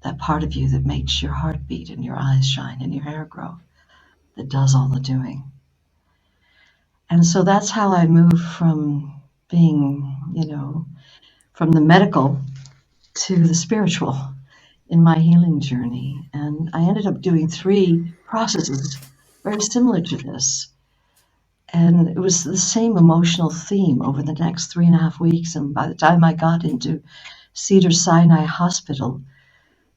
that part of you that makes your heart beat and your eyes shine and your hair grow, that does all the doing. And so that's how I moved from being, from the medical to the spiritual in my healing journey. And I ended up doing 3 processes very similar to this. And it was the same emotional theme over the next 3.5 weeks. And by the time I got into Cedars-Sinai Hospital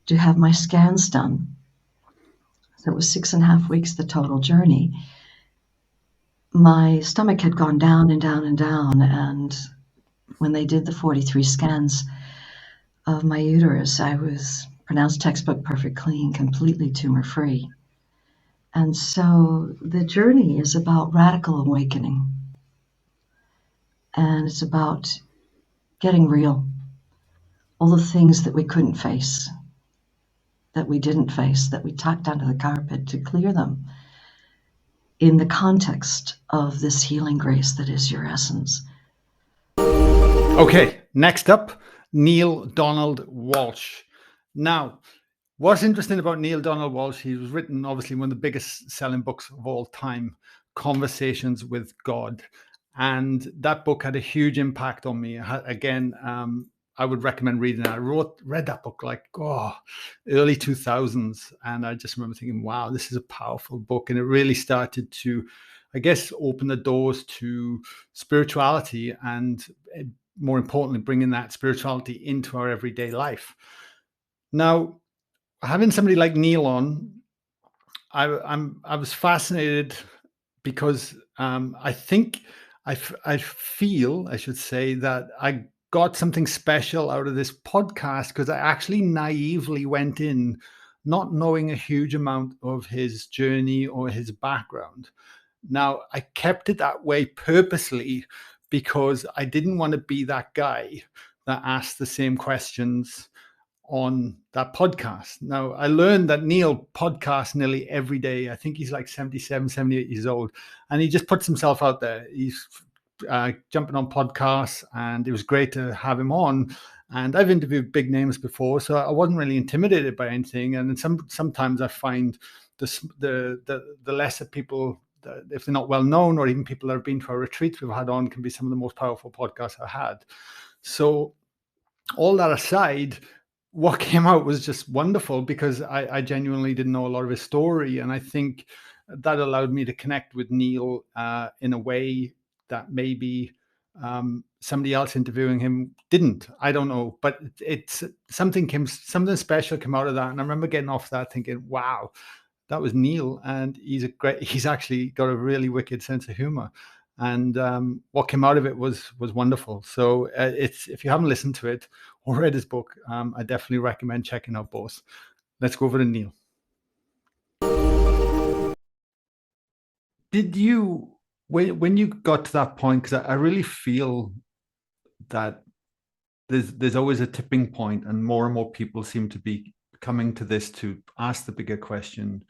to have my scans done, so it was 6.5 weeks, the total journey, my stomach had gone down and down and down. And when they did the 43 scans of my uterus, I was pronounced textbook perfect clean, completely tumor-free. And so the journey is about radical awakening. And it's about getting real. All the things that we couldn't face, that we didn't face, that we tucked under the carpet, to clear them in the context of this healing grace that is your essence. Okay, next up, Neale Donald Walsch. Now, what's interesting about Neale Donald Walsch, he was written, obviously, one of the biggest selling books of all time, Conversations with God. And that book had a huge impact on me. Again, I would recommend reading it. I read that book like, early 2000s. And I just remember thinking, wow, this is a powerful book. And it really started to, I guess, open the doors to spirituality and, more importantly, bringing that spirituality into our everyday life. Now, having somebody like Neale on, I was fascinated because I think I feel, I should say, that I got something special out of this podcast because I actually naively went in not knowing a huge amount of his journey or his background. Now, I kept it that way purposely because I didn't want to be that guy that asked the same questions on that podcast. Now, I learned that Neale podcasts nearly every day. I think he's like 77, 78 years old, and he just puts himself out there. He's jumping on podcasts, and it was great to have him on. And I've interviewed big names before, so I wasn't really intimidated by anything. And then sometimes I find the lesser people, if they're not well known, or even people that have been to our retreats we've had on, can be some of the most powerful podcasts I've had. So all that aside, what came out was just wonderful because I genuinely didn't know a lot of his story. And I think that allowed me to connect with Neale in a way that maybe somebody else interviewing him didn't. I don't know, but it's something special came out of that. And I remember getting off that thinking, wow, that was Neale. And he's actually got a really wicked sense of humor. And what came out of it was wonderful. So if you haven't listened to it or read his book, I definitely recommend checking out both. Let's go over to Neale. Did you, when you got to that point, because I really feel that there's always a tipping point, and more people seem to be coming to this to ask the bigger question,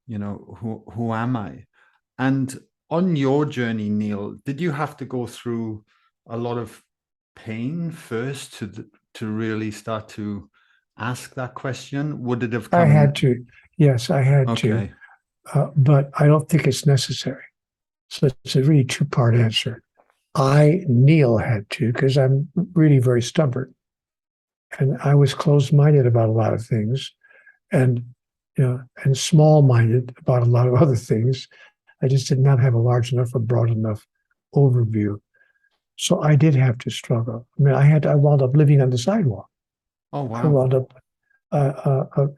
who am I? And on your journey, Neale, did you have to go through a lot of pain first to really start to ask that question? Would it have come? I had to. Yes, I had to. But I don't think it's necessary. So it's a really 2-part answer. Neale, had to, because I'm really very stubborn. And I was closed-minded about a lot of things, and small-minded about a lot of other things. I just did not have a large enough or broad enough overview. So I did have to struggle. I mean, I wound up living on the sidewalk. Oh, wow. I wound up,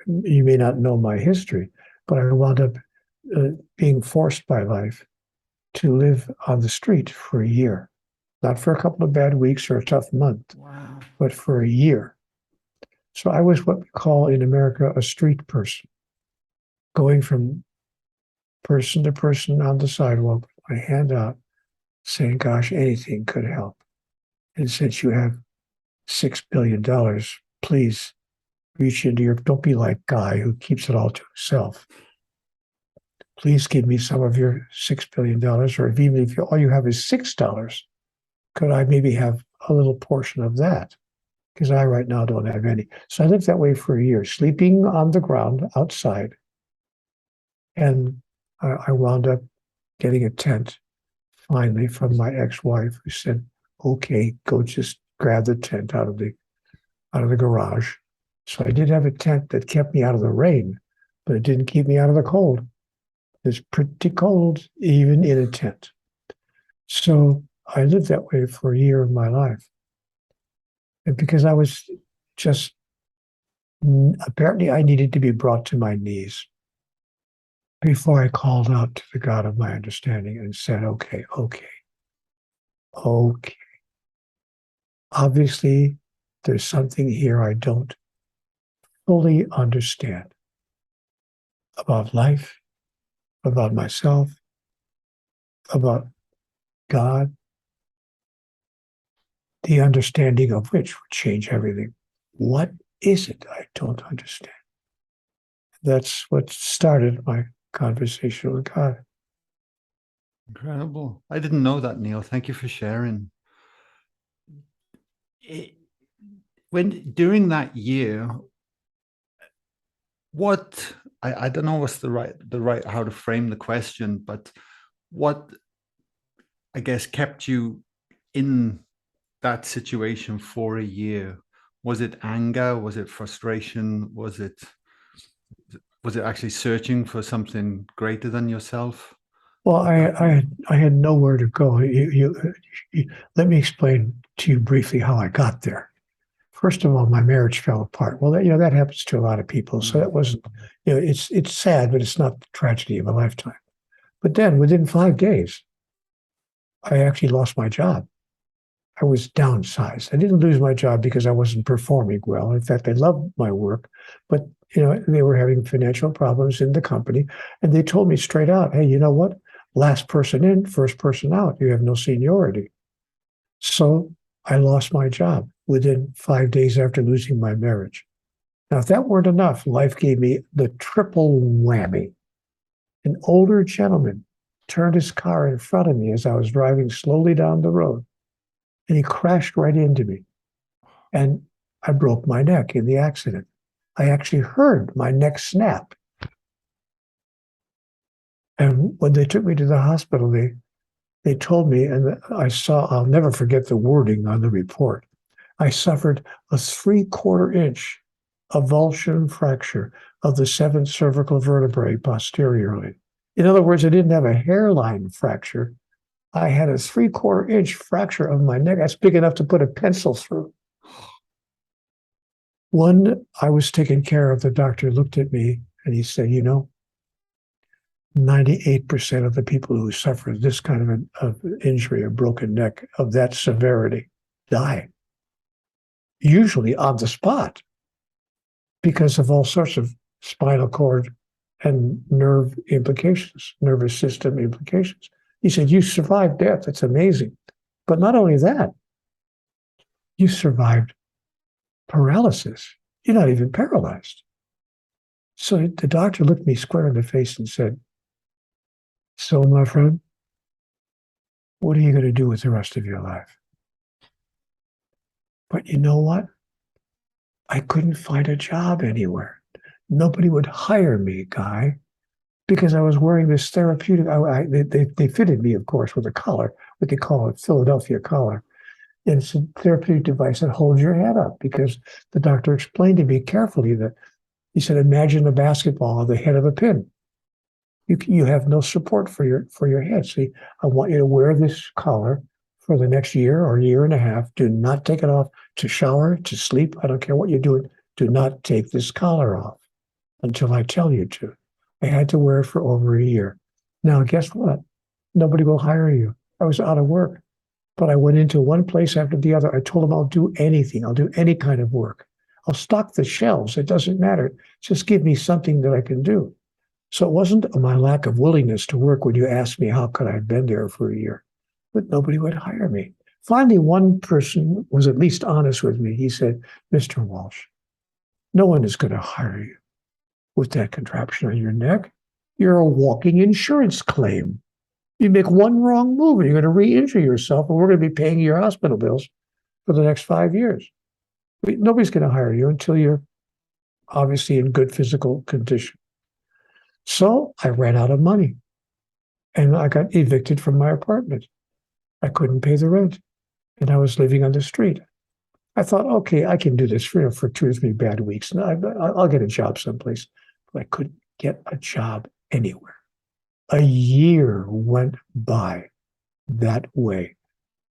you may not know my history, but I wound up being forced by life to live on the street for a year. Not for a couple of bad weeks or a tough month, Wow. but for a year. So I was what we call in America a street person, going from person to person on the sidewalk, my hand out, saying, gosh, anything could help. And since you have $6 billion, please reach into your, don't be like Guy who keeps it all to himself. Please give me some of your $6 billion, or even if all you have is $6, could I maybe have a little portion of that? Because I right now don't have any. So I lived that way for a year, sleeping on the ground outside. And I wound up getting a tent finally from my ex-wife, who said, okay, go just grab the tent out of the garage. So I did have a tent that kept me out of the rain, but it didn't keep me out of the cold. It's pretty cold even in a tent. So I lived that way for a year of my life. And because I was just, apparently I needed to be brought to my knees before I called out to the God of my understanding and said, okay. Obviously, there's something here I don't fully understand about life, about myself, about God, the understanding of which would change everything. What is it I don't understand? That's what started my conversation with God. Incredible. I didn't know that, Neale. Thank you for sharing. During that year, what I don't know what's the right how to frame the question, but what I guess kept you in that situation for a year? Was it anger? Was it frustration? Was it actually searching for something greater than yourself? Well, I had nowhere to go. Let me explain to you briefly how I got there. First of all, my marriage fell apart. Well, that happens to a lot of people. So that wasn't, it's sad, but it's not the tragedy of a lifetime. But then within 5 days, I actually lost my job. I was downsized. I didn't lose my job because I wasn't performing well. In fact, I loved my work, but they were having financial problems in the company, and they told me straight out, "Hey, you know what? Last person in, first person out. You have no seniority." So I lost my job within 5 days after losing my marriage. Now, if that weren't enough, life gave me the triple whammy. An older gentleman turned his car in front of me as I was driving slowly down the road, and he crashed right into me. And I broke my neck in the accident. I actually heard my neck snap. And when they took me to the hospital, they told me, and I'll never forget the wording on the report. I suffered a 3/4 inch avulsion fracture of the 7th cervical vertebrae posteriorly. In other words, I didn't have a hairline fracture. I had a 3/4 inch fracture of my neck. That's big enough to put a pencil through. When I was taken care of, the doctor looked at me and he said, 98% of the people who suffer this kind of injury, a broken neck of that severity, die. Usually on the spot because of all sorts of spinal cord and nerve implications, nervous system implications. He said, you survived death. That's amazing. But not only that, you survived paralysis. You're not even paralyzed. So the doctor looked me square in the face and said, so, my friend, what are you going to do with the rest of your life? But you know what? I couldn't find a job anywhere. Nobody would hire me, Guy, because I was wearing this therapeutic. They fitted me, of course, with a collar, what they call a Philadelphia collar. And it's a therapeutic device that holds your head up, because the doctor explained to me carefully that he said, imagine a basketball on the head of a pin. You have no support for your head. See, I want you to wear this collar for the next year or year and a half. Do not take it off to shower, to sleep. I don't care what you're doing. Do not take this collar off until I tell you to. I had to wear it for over a year. Now, guess what? Nobody will hire you. I was out of work, but I went into one place after the other. I told them I'll do anything. I'll do any kind of work. I'll stock the shelves. It doesn't matter. Just give me something that I can do. So it wasn't my lack of willingness to work when you asked me how could I have been there for a year, but nobody would hire me. Finally, one person was at least honest with me. He said, Mr. Walsch, no one is going to hire you with that contraption on your neck. You're a walking insurance claim. You make one wrong move and you're going to re-injure yourself, and we're going to be paying your hospital bills for the next 5 years. Nobody's going to hire you until you're obviously in good physical condition. So I ran out of money and I got evicted from my apartment. I couldn't pay the rent and I was living on the street. I thought, okay, I can do this for 2 or 3 bad weeks and I'll get a job someplace. But I couldn't get a job anywhere. A year went by that way.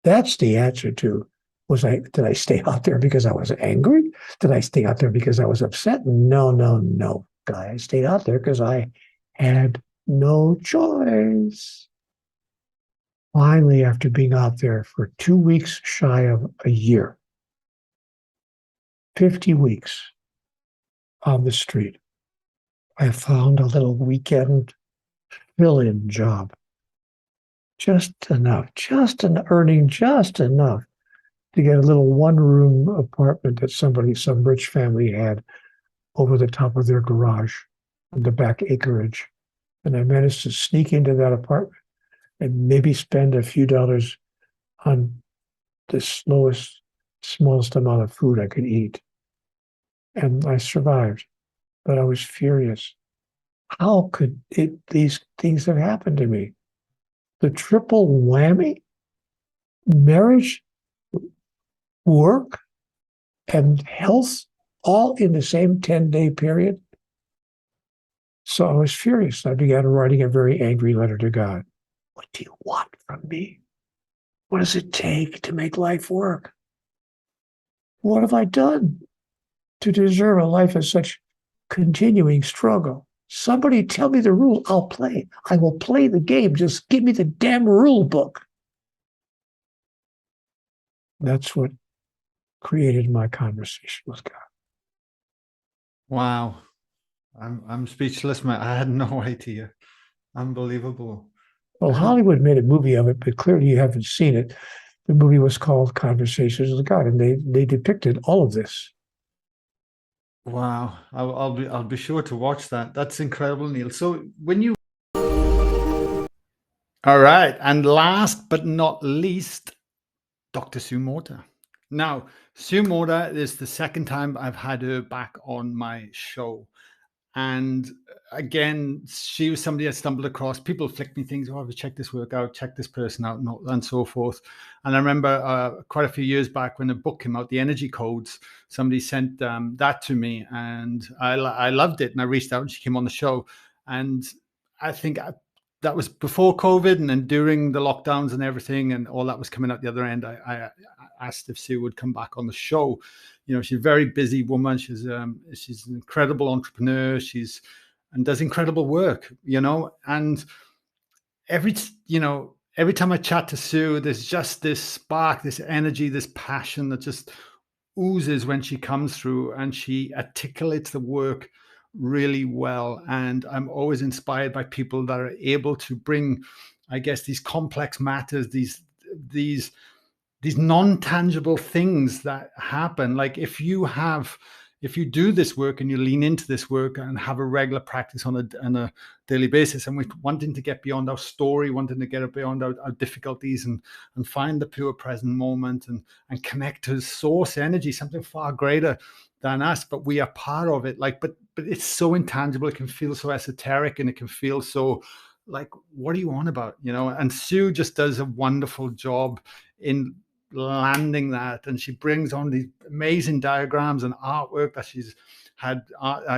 That's the answer to, did I stay out there because I was angry? Did I stay out there because I was upset? No. I stayed out there because I had no choice. Finally, after being out there for 2 weeks shy of a year, 50 weeks on the street, I found a little weekend fill-in job. Just enough, earning just enough to get a little one-room apartment that some rich family had over the top of their garage on the back acreage. And I managed to sneak into that apartment and maybe spend a few dollars on the smallest amount of food I could eat. And I survived, but I was furious. How could these things have happened to me? The triple whammy, marriage, work, and health, all in the same 10-day period. So I was furious. I began writing a very angry letter to God. What do you want from me? What does it take to make life work? What have I done to deserve a life of such continuing struggle? Somebody tell me the rule. I'll play. I will play the game. Just give me the damn rule book. That's what created my conversation with God. Wow. I'm speechless, man. I had no idea. Unbelievable. Well, Hollywood made a movie of it, but clearly you haven't seen it. The movie was called Conversations with God, and they depicted all of this. Wow, I'll be sure to watch that. That's incredible, Neale. So all right, and last but not least, Dr. Sue Morter. Now, Sue Morter is the second time I've had her back on my show. And again, she was somebody I stumbled across. People flicked me things, oh, check this work out, check this person out, and so forth. And I remember quite a few years back when the book came out, The Energy Codes, somebody sent that to me, and I loved it. And I reached out and she came on the show. And I think that was before COVID, and then during the lockdowns and everything and all that was coming out the other end, I asked if Sue would come back on the show. You know, she's a very busy woman. She's an incredible entrepreneur. And does incredible work, you know. And every time I chat to Sue, there's just this spark, this energy, this passion that just oozes when she comes through, and she articulates the work really well. And I'm always inspired by people that are able to bring, I guess, these complex matters, these non-tangible things that happen. Like if you do this work and you lean into this work and have a regular practice on a daily basis, and we're wanting to get beyond our story, wanting to get beyond our difficulties and find the pure present moment and connect to source energy, something far greater than us, but we are part of it. Like, but it's so intangible. It can feel so esoteric, and it can feel so like, what are you on about? You know, and Sue just does a wonderful job in landing that, and she brings on these amazing diagrams and artwork that she's had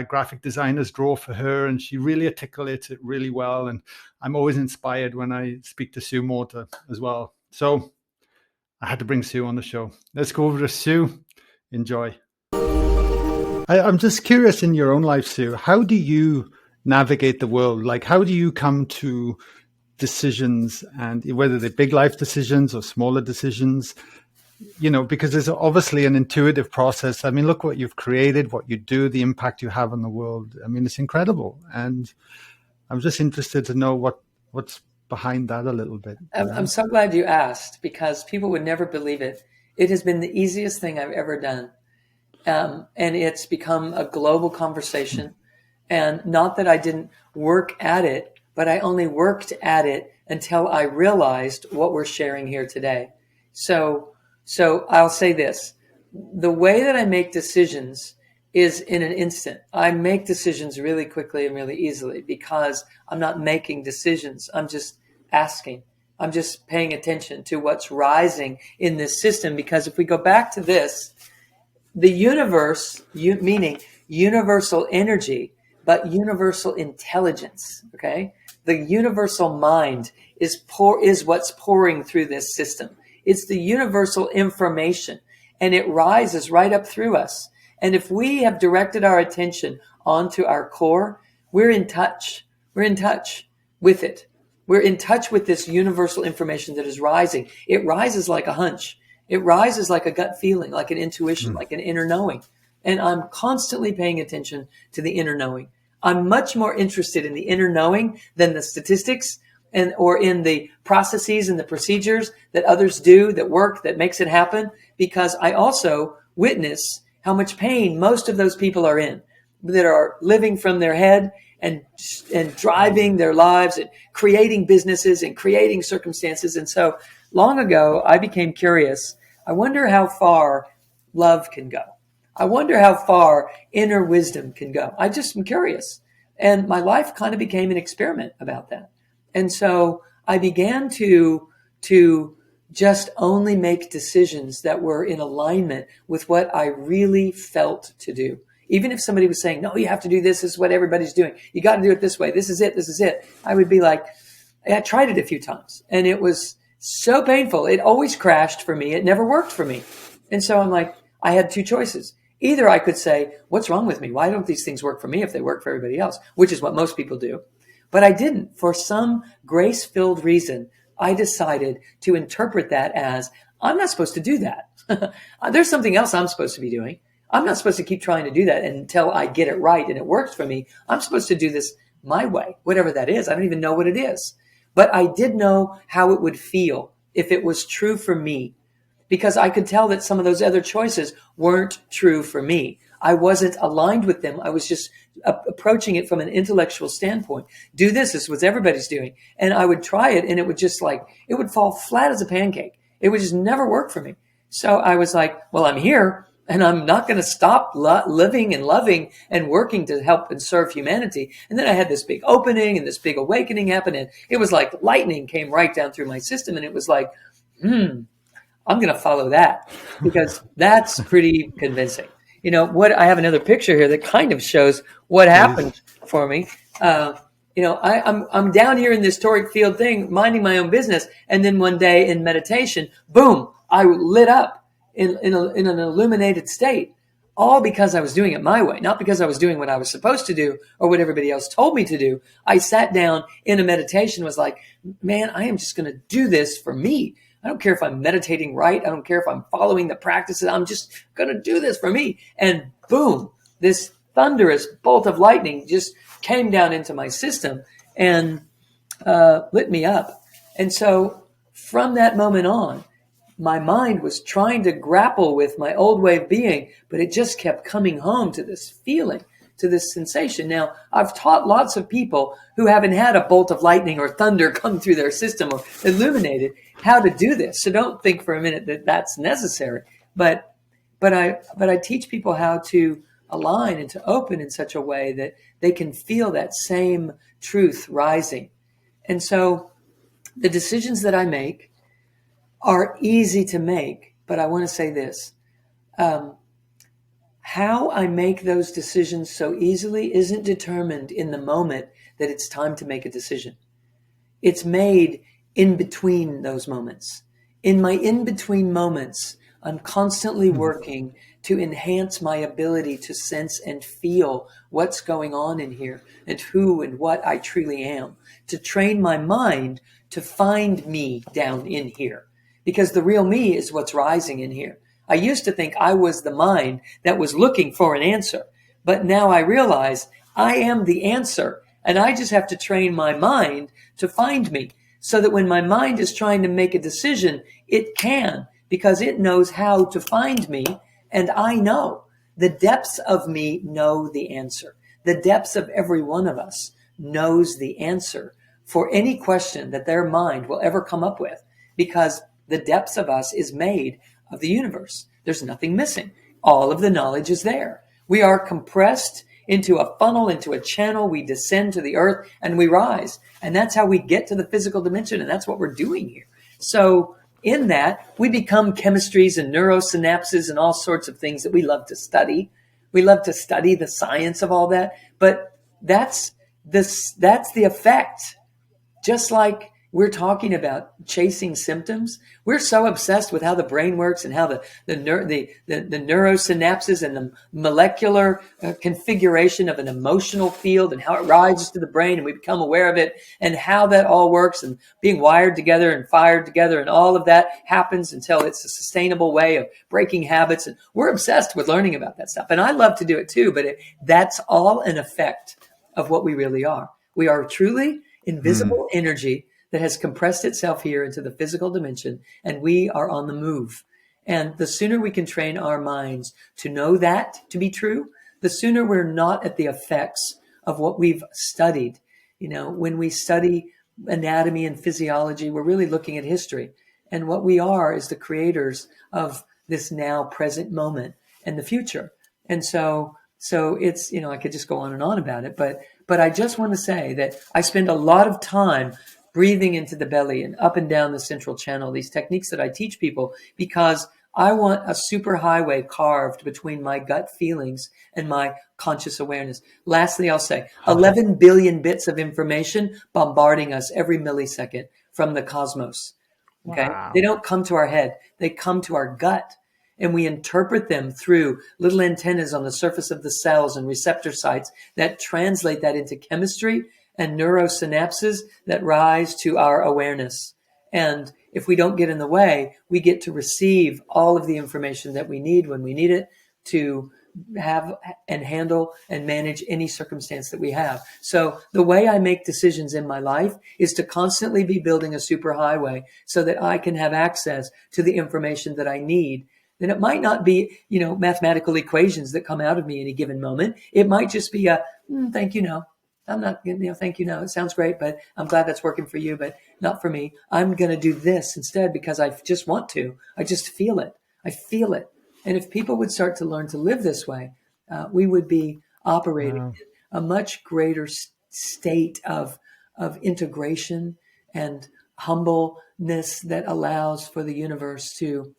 graphic designers draw for her, and she really articulates it really well. And I'm always inspired when I speak to Sue Morter as well. So I had to bring Sue on the show. Let's go over to Sue. Enjoy. I'm just curious, in your own life, Sue, how do you navigate the world? Like, how do you come to decisions, and whether they're big life decisions or smaller decisions, you know, because there's obviously an intuitive process. I mean, look what you've created, what you do, the impact you have on the world. I mean, it's incredible. And I'm just interested to know what's behind that a little bit? I'm so glad you asked, because people would never believe it. It has been the easiest thing I've ever done. And it's become a global conversation. And not that I didn't work at it, but I only worked at it until I realized what we're sharing here today. So I'll say this. The way that I make decisions is in an instant. I make decisions really quickly and really easily because I'm not making decisions. I'm just asking. I'm just paying attention to what's rising in this system. Because if we go back to this, the universe, meaning universal energy, but universal intelligence, okay? The universal mind is what's pouring through this system. It's the universal information, and it rises right up through us. And if we have directed our attention onto our core, we're in touch. We're in touch with it. We're in touch with this universal information that is rising. It rises like a hunch. It rises like a gut feeling, like an intuition, like an inner knowing. And I'm constantly paying attention to the inner knowing. I'm much more interested in the inner knowing than the statistics or in the processes and the procedures that others do that work, that makes it happen, because I also witness how much pain most of those people are in, that are living from their head and driving their lives and creating businesses and creating circumstances. And so long ago, I became curious. I wonder how far love can go. I wonder how far inner wisdom can go. I just am curious. And my life kind of became an experiment about that. And so I began to just only make decisions that were in alignment with what I really felt to do. Even if somebody was saying, no, you have to do this. This is what everybody's doing. You got to do it this way. This is it. This is it. I would be like, I tried it a few times and it was so painful. It always crashed for me. It never worked for me. And so I'm like, I had two choices. Either I could say, what's wrong with me? Why don't these things work for me if they work for everybody else? Which is what most people do. But I didn't. For some grace-filled reason, I decided to interpret that as, I'm not supposed to do that. There's something else I'm supposed to be doing. I'm not supposed to keep trying to do that until I get it right and it works for me. I'm supposed to do this my way, whatever that is. I don't even know what it is. But I did know how it would feel if it was true for me, because I could tell that some of those other choices weren't true for me. I wasn't aligned with them. I was just approaching it from an intellectual standpoint. Do this is what everybody's doing. And I would try it and it would just it would fall flat as a pancake. It would just never work for me. So I was like, well, I'm here and I'm not going to stop living and loving and working to help and serve humanity. And then I had this big opening and this big awakening happen. And it was like lightning came right down through my system. And it was like, I'm going to follow that because that's pretty convincing. You know what? I have another picture here that kind of shows what happened for me. I'm down here in this toric field thing, minding my own business. And then one day in meditation, boom, I lit up in an illuminated state, all because I was doing it my way, not because I was doing what I was supposed to do or what everybody else told me to do. I sat down in a meditation, was like, man, I am just going to do this for me. I don't care if I'm meditating right. I don't care if I'm following the practices. I'm just going to do this for me. And boom, this thunderous bolt of lightning just came down into my system and lit me up. And so from that moment on, my mind was trying to grapple with my old way of being, but it just kept coming home to this feeling, to this sensation. Now, I've taught lots of people who haven't had a bolt of lightning or thunder come through their system or illuminated how to do this. So don't think for a minute that that's necessary. But I teach people how to align and to open in such a way that they can feel that same truth rising. And so the decisions that I make are easy to make, but I want to say this. How I make those decisions so easily isn't determined in the moment that it's time to make a decision. It's made in between those moments. In my in-between moments, I'm constantly working to enhance my ability to sense and feel what's going on in here and who and what I truly am, to train my mind to find me down in here. Because the real me is what's rising in here. I used to think I was the mind that was looking for an answer. But now I realize I am the answer. And I just have to train my mind to find me. so that when my mind is trying to make a decision, it can, because it knows how to find me. And I know the depths of me know the answer. The depths of every one of us knows the answer for any question that their mind will ever come up with, because the depths of us is made of the universe. There's nothing missing. All of the knowledge is there. We are compressed into a funnel, into a channel. We descend to the earth and we rise. And that's how we get to the physical dimension. And that's what we're doing here. So in that, we become chemistries and neurosynapses and all sorts of things that we love to study. We love to study the science of all that. But that's the effect. Just like we're talking about chasing symptoms, we're so obsessed with how the brain works and how the neurosynapses and the molecular configuration of an emotional field and how it rises to the brain, and we become aware of it and how that all works and being wired together and fired together, and all of that happens until it's a sustainable way of breaking habits. And we're obsessed with learning about that stuff. And I love to do it too, but that's all an effect of what we really are. We are truly invisible energy that has compressed itself here into the physical dimension, and we are on the move. And the sooner we can train our minds to know that to be true, the sooner we're not at the effects of what we've studied. You know, when we study anatomy and physiology, we're really looking at history. And what we are is the creators of this now present moment and the future. And so it's, you know, I could just go on and on about it, but I just want to say that I spend a lot of time breathing into the belly and up and down the central channel, these techniques that I teach people, because I want a super highway carved between my gut feelings and my conscious awareness. Lastly, I'll say 11 billion bits of information bombarding us every millisecond from the cosmos. Okay. Wow. They don't come to our head. They come to our gut. And we interpret them through little antennas on the surface of the cells and receptor sites that translate that into chemistry and neurosynapses that rise to our awareness. And if we don't get in the way, we get to receive all of the information that we need when we need it to have and handle and manage any circumstance that we have. So the way I make decisions in my life is to constantly be building a superhighway so that I can have access to the information that I need. Then it might not be, you know, mathematical equations that come out of me any given moment. It might just be a, thank you, no. I'm not, you know, thank you, no. It sounds great, but I'm glad that's working for you, but not for me. I'm going to do this instead because I just want to. I just feel it. I feel it. And if people would start to learn to live this way, we would be operating in a much greater state of integration and humbleness that allows for the universe to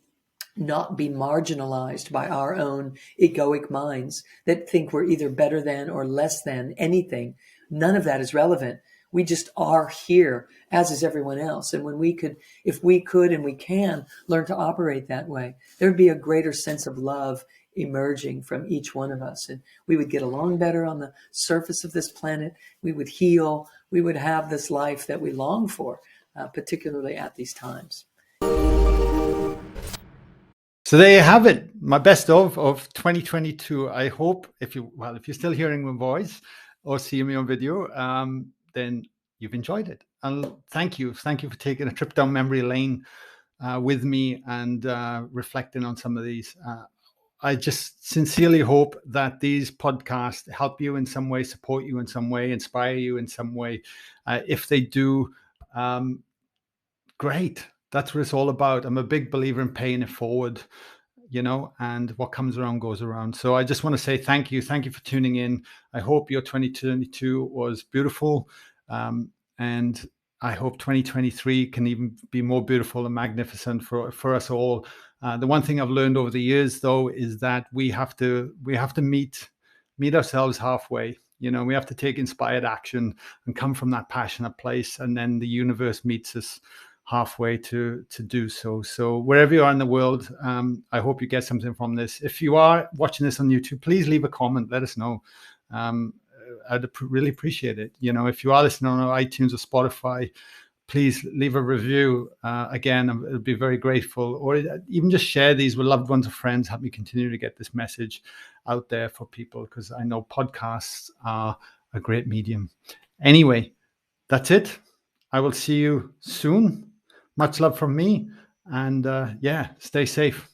not be marginalized by our own egoic minds that think we're either better than or less than anything. None of that is relevant. We just are here, as is everyone else. And when we could, if we could and we can learn to operate that way, there would be a greater sense of love emerging from each one of us. And we would get along better on the surface of this planet. We would heal. We would have this life that we long for, particularly at these times. So there you have it, my best of 2022. I hope if you're still hearing my voice or seeing me on video, then you've enjoyed it. And thank you for taking a trip down memory lane with me and reflecting on some of these. I just sincerely hope that these podcasts help you in some way, support you in some way, inspire you in some way. If they do, great. That's what it's all about. I'm a big believer in paying it forward, you know, and what comes around goes around. So I just want to say thank you. Thank you for tuning in. I hope your 2022 was beautiful. And I hope 2023 can even be more beautiful and magnificent for us all. The one thing I've learned over the years, though, is that we have to meet ourselves halfway. You know, we have to take inspired action and come from that passionate place. And then the universe meets us halfway to do so. So wherever you are in the world, I hope you get something from this. If you are watching this on YouTube, please leave a comment. Let us know. I'd really appreciate it. You know, if you are listening on iTunes or Spotify, please leave a review. Again, I'd be very grateful. Or even just share these with loved ones or friends. Help me continue to get this message out there for people, because I know podcasts are a great medium. Anyway, that's it. I will see you soon. Much love from me. And yeah, stay safe.